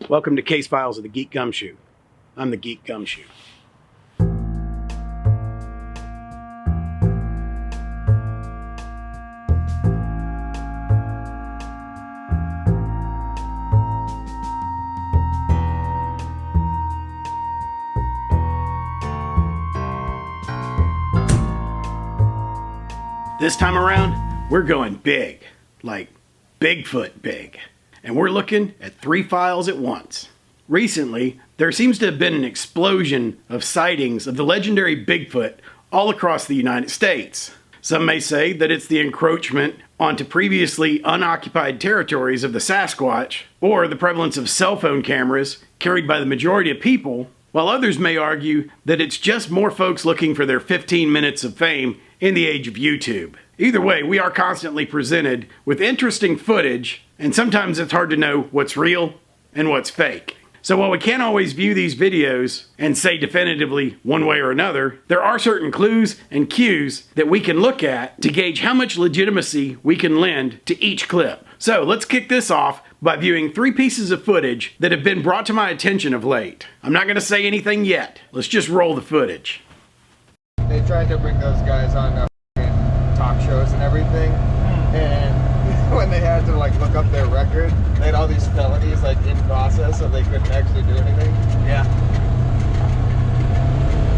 Welcome to Case Files of the Geek Gumshoe. I'm the Geek Gumshoe. This time around, we're going big, like Bigfoot big. And we're looking at 3 files at once. Recently, there seems to have been an explosion of sightings of the legendary Bigfoot all across the United States. Some may say that it's the encroachment onto previously unoccupied territories of the Sasquatch, or the prevalence of cell phone cameras carried by the majority of people, while others may argue that it's just more folks looking for their 15 minutes of fame in the age of YouTube. Either way, we are constantly presented with interesting footage, and sometimes it's hard to know what's real and what's fake. So while we can't always view these videos and say definitively one way or another, there are certain clues and cues that we can look at to gauge how much legitimacy we can lend to each clip. So let's kick this off by viewing 3 pieces of footage that have been brought to my attention of late. I'm not going to say anything yet. Let's just roll the footage. They tried to bring those guys on talk shows and everything, and when they had to like look up their record, they had all these felonies like in process, so they couldn't actually do anything. Yeah.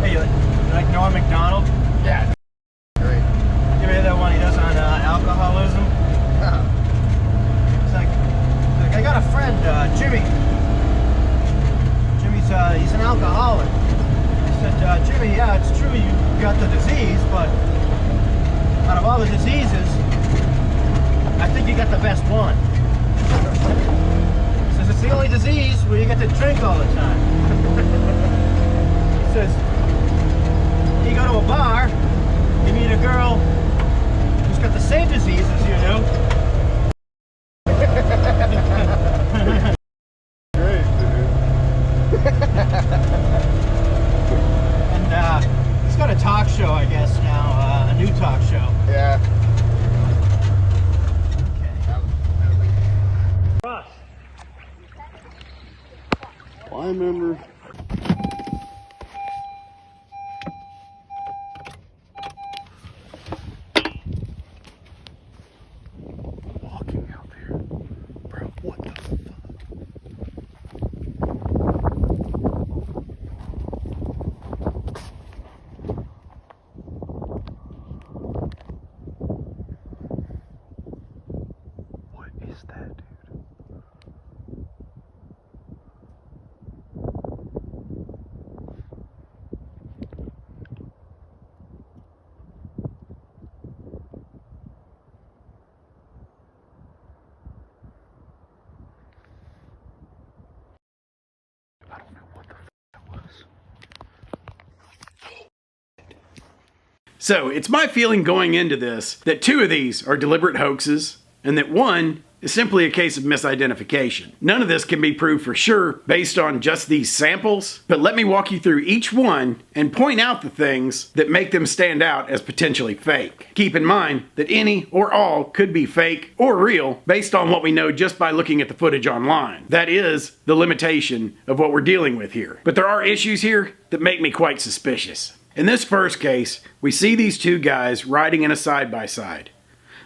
Hey, you like Norm Macdonald? Yeah. Great. You ever hear that one he does on alcoholism? It's like I got a friend, Jimmy. He's an alcoholic. I said, Jimmy, yeah, it's true you got the disease, but out of all the diseases, I think you got the best one. He says, it's the only disease where you get to drink all the time. He says, you go to a bar, you meet a girl who's got the same disease as you do. Great, dude. And he's got a talk show, I guess, now, a new talk show. Yeah. Ross. Well, I remember walking out there. Bro, what the fuck? What is that, dude? I don't know what the f that was. So, it's my feeling going into this that 2 of these are deliberate hoaxes, and that 1 is simply a case of misidentification. None of this can be proved for sure based on just these samples, but let me walk you through each one and point out the things that make them stand out as potentially fake. Keep in mind that any or all could be fake or real based on what we know just by looking at the footage online. That is the limitation of what we're dealing with here. But there are issues here that make me quite suspicious. In this first case, we see these 2 guys riding in a side-by-side.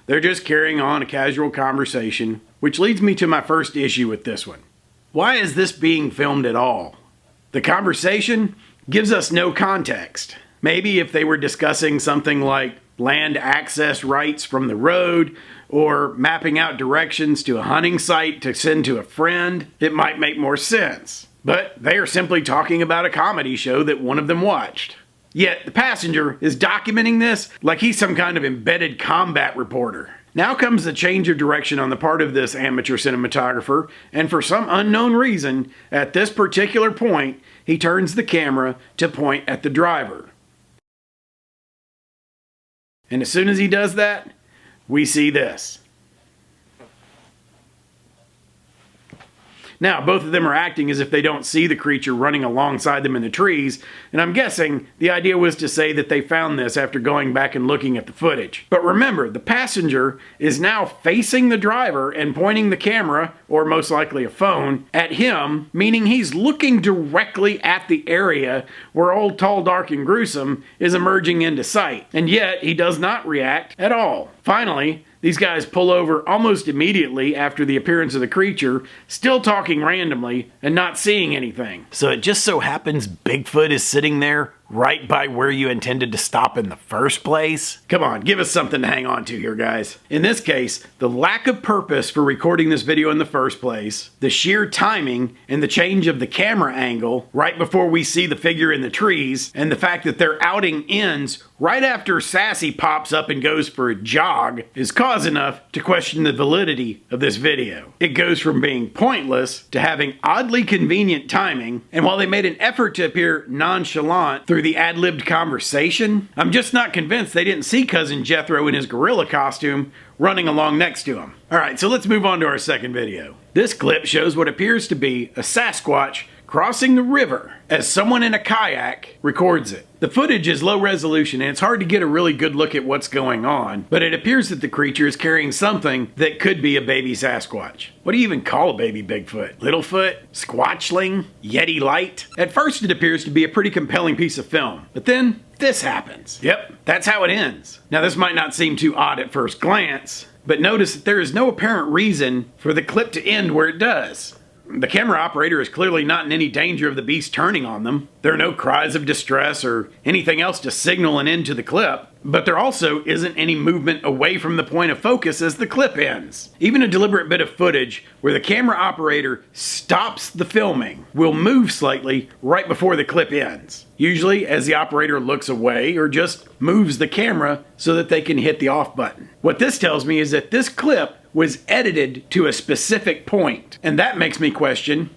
They're just carrying on a casual conversation, which leads me to my first issue with this one. Why is this being filmed at all? The conversation gives us no context. Maybe if they were discussing something like land access rights from the road, or mapping out directions to a hunting site to send to a friend, it might make more sense. But they are simply talking about a comedy show that one of them watched. Yet the passenger is documenting this like he's some kind of embedded combat reporter. Now comes the change of direction on the part of this amateur cinematographer, and for some unknown reason, at this particular point, he turns the camera to point at the driver. And as soon as he does that, we see this. Now, both of them are acting as if they don't see the creature running alongside them in the trees, and I'm guessing the idea was to say that they found this after going back and looking at the footage. But remember, the passenger is now facing the driver and pointing the camera, or most likely a phone, at him, meaning he's looking directly at the area where Old Tall, Dark, and Gruesome is emerging into sight, and yet he does not react at all. Finally, these guys pull over almost immediately after the appearance of the creature, still talking randomly and not seeing anything. So it just so happens Bigfoot is sitting there right by where you intended to stop in the first place? Come on, give us something to hang on to here, guys. In this case, the lack of purpose for recording this video in the first place, the sheer timing and the change of the camera angle right before we see the figure in the trees, and the fact that their outing ends right after Sassy pops up and goes for a jog is cause enough to question the validity of this video. It goes from being pointless to having oddly convenient timing, and while they made an effort to appear nonchalant through the ad-libbed conversation, I'm just not convinced they didn't see Cousin Jethro in his gorilla costume running along next to him. Alright, so let's move on to our second video. This clip shows what appears to be a Sasquatch crossing the river as someone in a kayak records it. The footage is low resolution and it's hard to get a really good look at what's going on, but it appears that the creature is carrying something that could be a baby Sasquatch. What do you even call a baby Bigfoot? Littlefoot? Squatchling? Yeti light? At first it appears to be a pretty compelling piece of film, but then this happens. Yep, that's how it ends. Now this might not seem too odd at first glance, but notice that there is no apparent reason for the clip to end where it does. The camera operator is clearly not in any danger of the beast turning on them. There are no cries of distress or anything else to signal an end to the clip, but there also isn't any movement away from the point of focus as the clip ends. Even a deliberate bit of footage where the camera operator stops the filming will move slightly right before the clip ends. Usually as the operator looks away or just moves the camera so that they can hit the off button. What this tells me is that this clip was edited to a specific point, and that makes me question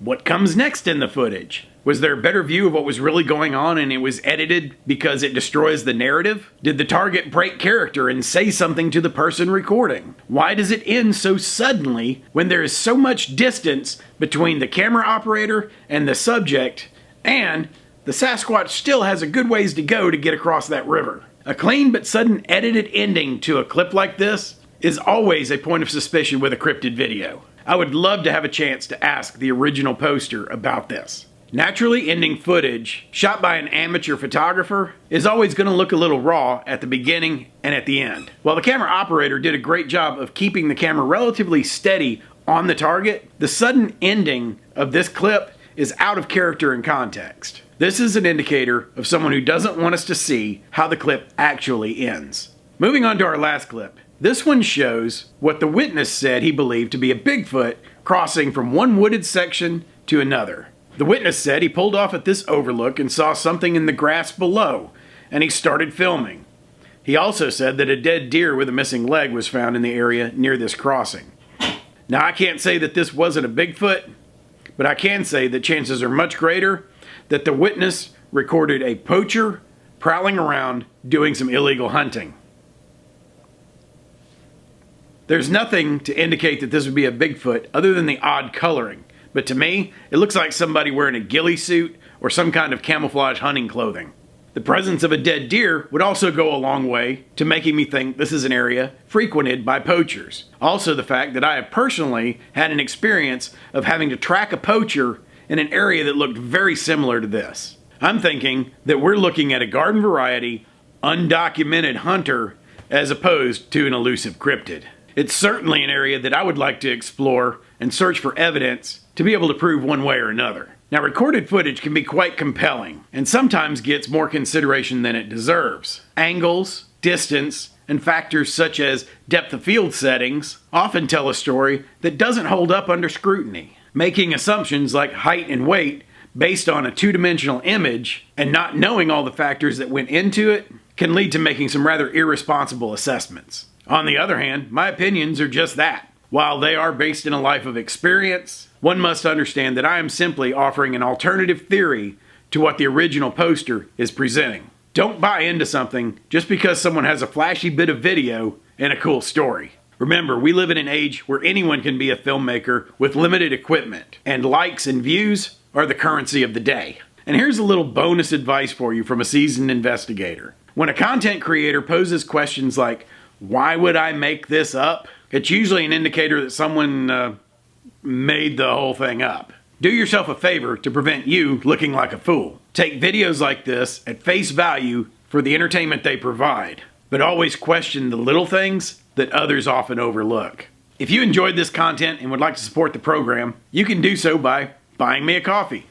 what comes next in the footage. Was there a better view of what was really going on and it was edited because it destroys the narrative? Did the target break character and say something to the person recording? Why does it end so suddenly when there is so much distance between the camera operator and the subject, and the Sasquatch still has a good ways to go to get across that river? A clean but sudden edited ending to a clip like this is always a point of suspicion with a cryptid video. I would love to have a chance to ask the original poster about this. Naturally ending footage shot by an amateur photographer is always going to look a little raw at the beginning and at the end. While the camera operator did a great job of keeping the camera relatively steady on the target, the sudden ending of this clip is out of character and context. This is an indicator of someone who doesn't want us to see how the clip actually ends. Moving on to our last clip. This one shows what the witness said he believed to be a Bigfoot crossing from one wooded section to another. The witness said he pulled off at this overlook and saw something in the grass below, and he started filming. He also said that a dead deer with a missing leg was found in the area near this crossing. Now I can't say that this wasn't a Bigfoot, but I can say that chances are much greater that the witness recorded a poacher prowling around doing some illegal hunting. There's nothing to indicate that this would be a Bigfoot other than the odd coloring, but to me, it looks like somebody wearing a ghillie suit or some kind of camouflage hunting clothing. The presence of a dead deer would also go a long way to making me think this is an area frequented by poachers. Also the fact that I have personally had an experience of having to track a poacher in an area that looked very similar to this. I'm thinking that we're looking at a garden variety, undocumented hunter as opposed to an elusive cryptid. It's certainly an area that I would like to explore and search for evidence to be able to prove one way or another. Now, recorded footage can be quite compelling and sometimes gets more consideration than it deserves. Angles, distance, and factors such as depth of field settings often tell a story that doesn't hold up under scrutiny. Making assumptions like height and weight based on a two-dimensional image and not knowing all the factors that went into it can lead to making some rather irresponsible assessments. On the other hand, my opinions are just that. While they are based in a life of experience, one must understand that I am simply offering an alternative theory to what the original poster is presenting. Don't buy into something just because someone has a flashy bit of video and a cool story. Remember, we live in an age where anyone can be a filmmaker with limited equipment, and likes and views are the currency of the day. And here's a little bonus advice for you from a seasoned investigator. When a content creator poses questions like, "Why would I make this up?" it's usually an indicator that someone made the whole thing up. Do yourself a favor to prevent you looking like a fool. Take videos like this at face value for the entertainment they provide, but always question the little things that others often overlook. If you enjoyed this content and would like to support the program, you can do so by buying me a coffee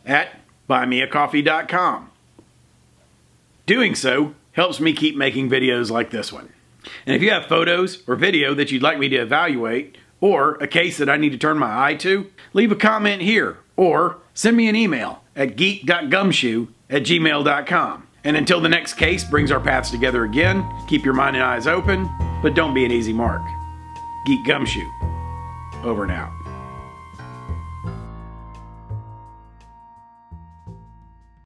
at buymeacoffee.com. Doing so helps me keep making videos like this one. And if you have photos or video that you'd like me to evaluate, or a case that I need to turn my eye to, leave a comment here, or send me an email at geek.gumshoe@gmail.com. And until the next case brings our paths together again, keep your mind and eyes open, but don't be an easy mark. Geek Gumshoe, over and out.